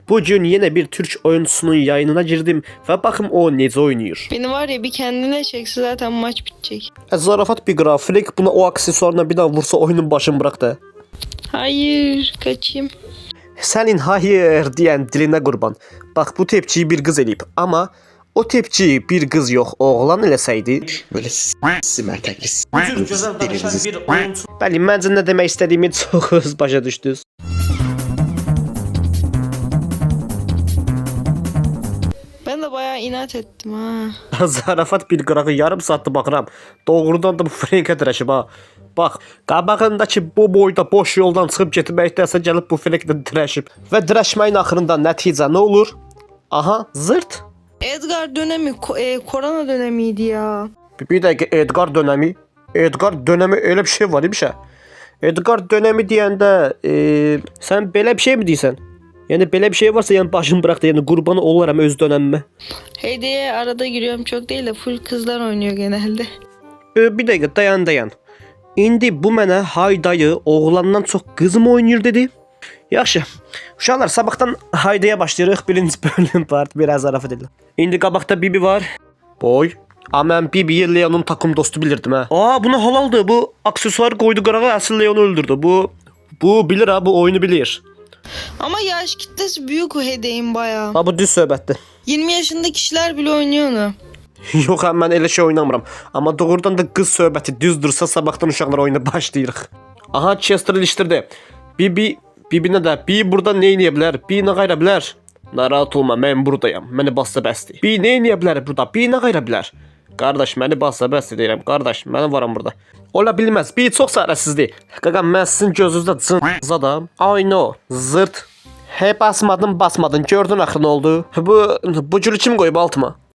Bugün yine bir Türk oyuncusunun yayınına girdim ve bakın o nece oynuyor. Beni var ya bir kendine çekse zaten maç bitecek. Zarafat bir grafik, buna o aksesuarına bir daha vursa oyunun başını bıraktı. Hayır kaçayım. Senin hayır diyen diline kurban. Bak bu tepkiyi bir kız eləyib ama o tepkiyi bir kız yok oğlan eləsəydi. Böyle simertekli Bəli, məncə nə demək istədiyimi çox öz başa düşdünüz. Ben de bayağı inat ettim ha. Zarafat bir qırağı yarım saatdir baxıram. Doğrudan da bu frenkə dirəşib ha. Bax, qabağındakı bu boyda boş yoldan çıxıb getməkdəsə gəlib bu frenklə dirəşib. Və dirəşməyin axırında nəticə nə olur? Aha, zırt. Edgar dönemi, korona dönemiydi ya. Bir dəqiqə, Edgar dönemi. Edgar dönemi öyle bir şey var imiş ha. Edgar dönemi deyəndə sən belə bir şey mi deyirsən? Yəni belə bir şey varsa yəni başını bırak da yəni qurban olaram öz dönəmimə. Heyde'ye arada giriyorum çok değil de full kızlar oynuyor genelde. Bir dəqiqə dayan. İndi bu mənə Haydayı oğlandan çox qızım oynayır dedi. Yaxşı. Uşaqlar sabahdan Haydaya başlayırıq. Birinci bölüm part biraz zarafat edilir. İndi qabaqda Bibi var. Boy. Amma mən Bibi'yi Leon'un takım dostu bilirdim ha. Aa bunu halaldı. Bu aksesuar koydu qırağa asıl Leon'u öldürdü. Bu bilir ha, bu oyunu bilir. Ama yaş kitlesi büyük o Heyde'in bayağı. Ha bu düz söhbətdir. 20 yaşında kişiler bile oynuyor onu. Yox, mən elə şey oynamıram. Amma doğrudan da qız söhbəti düz dursa sabahdan uşaqlar oyuna başlayırıq. Aha, Chester ilişdirdi. Bibinə də, Bi burada nə edə bilər? Bi nə qayra bilər? Narahat olma, mən buradayam. Məni bassa bəsdir. Bi nə edə bilər burada? Bi nə qayra bilər? Qardaş, məni bassa bəsdir deyirəm. Qardaş, mən varam burada. Ola bilməz. Bi çox çarəsizdir. Qaqa, mən sizin gözünüzdə cınz adam. I know. Zırt. Hey basmadın. Gördün axı nə oldu? Bu gülü kim qoyub altıma?